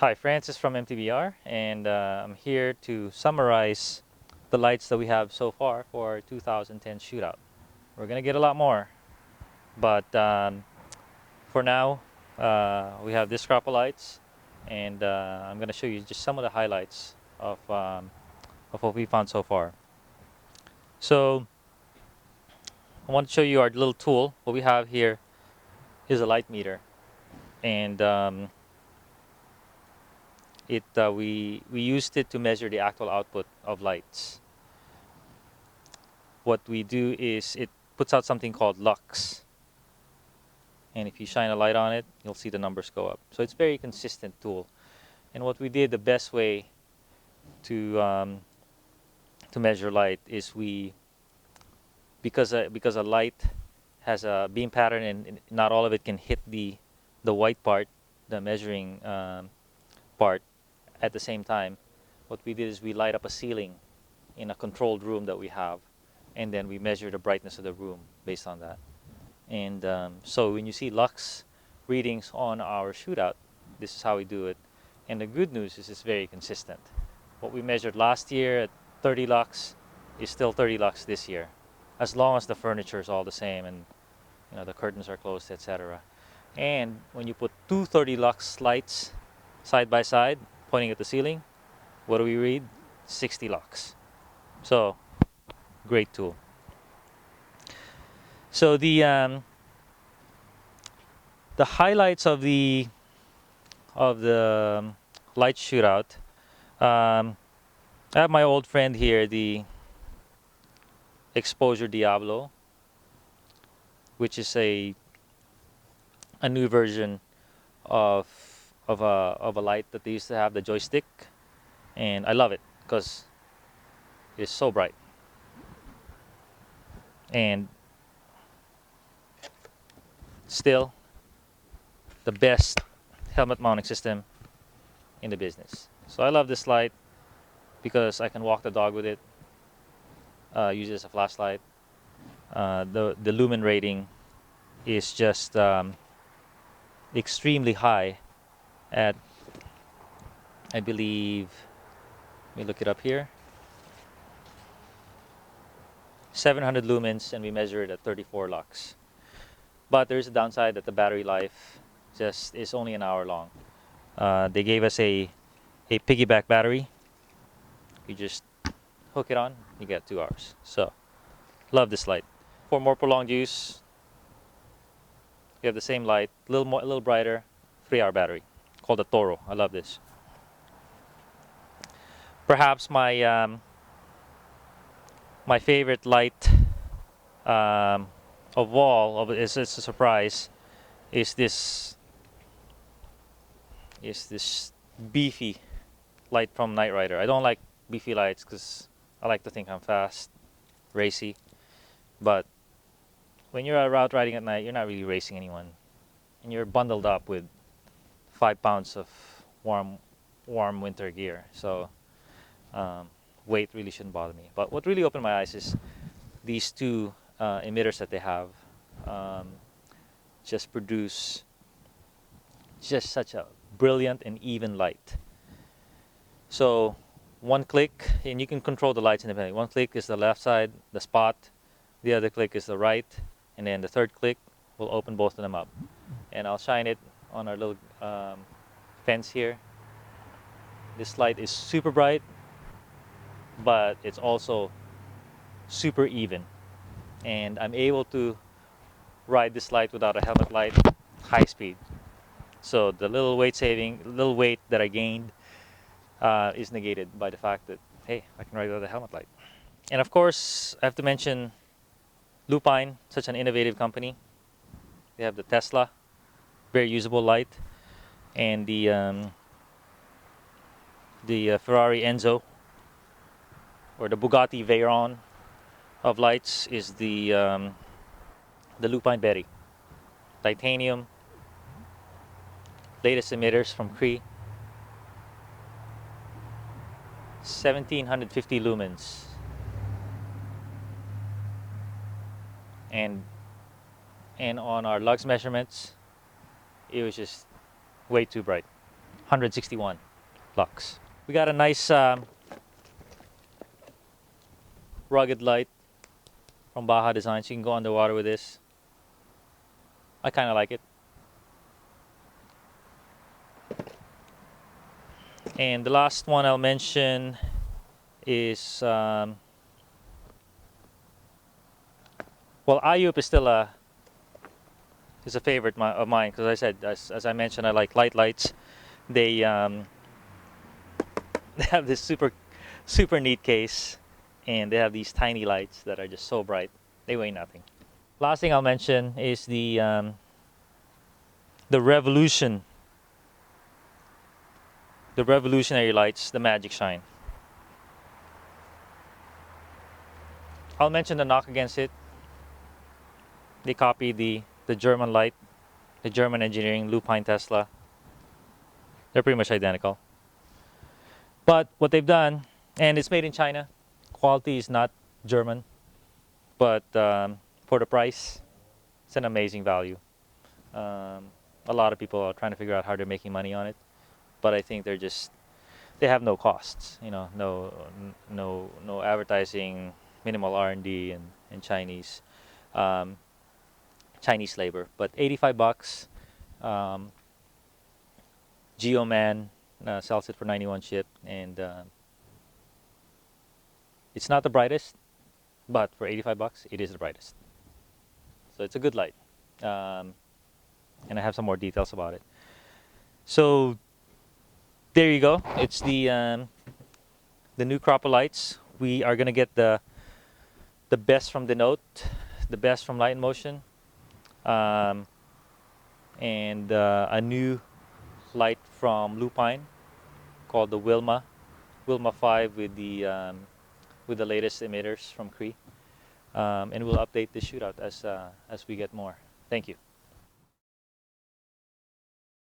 Hi, Francis from MTBR, and I'm here to summarize the lights that we have so far for 2010 shootout. We're gonna get a lot more, but for now, we have this crop of lights, and I'm gonna show you just some of the highlights of what we found so far. So I want to show you our little tool. What we have here is a light meter, and we used it to measure the actual output of lights. What we do is it puts out something called lux, and if you shine a light on it, you'll see the numbers go up. So it's a very consistent tool. And what we did, the best way to um, to measure light is because a light has a beam pattern and not all of it can hit the white part, the measuring part at the same time. What we did is we light up a ceiling in a controlled room that we have, and then we measure the brightness of the room based on that. And so when you see lux readings on our shootout, this is how we do it. And the good news is it's very consistent. What we measured last year at 30 lux is still 30 lux this year, as long as the furniture is all the same and the curtains are closed, etc. And when you put two 30 lux lights side by side, pointing at the ceiling, what do we read? 60 lux. So great tool. So the highlights of the light shootout. Um, I have my old friend here, the Exposure Diablo, which is a new version of of a light that they used to have, the joystick, and I love it because it's so bright and still the best helmet mounting system in the business. So I love this light because I can walk the dog with it, use it as a flashlight. The lumen rating is just extremely high at, I believe, let me look it up here, 700 lumens, and we measure it at 34 lux. But there's a downside that the battery life just is only an hour long. They gave us a piggyback battery. You just hook it on, you get 2 hours. So love this light. For more prolonged use, you have the same light, a little brighter, 3-hour battery, called the Toro. I love this. Perhaps my favorite light of all of it's a surprise is this beefy light from Knight Rider. I don't like beefy lights because I like to think I'm fast, racy, but when you're out route riding at night, you're not really racing anyone, and you're bundled up with 5 pounds of warm winter gear. So weight really shouldn't bother me. But what really opened my eyes is these two emitters that they have just produce just such a brilliant and even light. So one click, and you can control the lights independently. One click is the left side, the spot. The other click is the right, and then the third click will open both of them up. And I'll shine it on our little fence here. This light is super bright, but it's also super even. And I'm able to ride this light without a helmet light, high speed. So the little weight that I gained is negated by the fact that, hey, I can ride without a helmet light. And of course, I have to mention Lupine, such an innovative company. They have the Tesla, very usable light, and the Ferrari Enzo, or the Bugatti Veyron of lights is the Lupine Betty. Titanium, latest emitters from Cree, 1750 lumens. And on our lux measurements, it was just way too bright. 161 lux. We got a nice rugged light from Baja Design, so you can go underwater with this. I kind of like it. And the last one I'll mention is well, IUP is still a favorite of mine because I said, as I mentioned, I like lights. They they have this super neat case, and they have these tiny lights that are just so bright. They weigh nothing. Last thing I'll mention is the revolutionary lights, the Magic Shine. I'll mention the knock against it. They copied the German light, the German engineering, Lupine Tesla. They're pretty much identical. But what they've done, and it's made in China, quality is not German, but for the price, it's an amazing value. A lot of people are trying to figure out how they're making money on it, but I think they have no costs, no advertising, minimal R&D, and Chinese labor. But $85, Geoman sells it for 91 chip, and it's not the brightest, but for $85, it is the brightest. So it's a good light, and I have some more details about it. So there you go. It's the new crop of lights. We are gonna get the best from Denote, the best from Light in Motion, and a new light from Lupine called the Wilma 5 with the latest emitters from Cree, and we'll update the shootout as we get more. Thank you.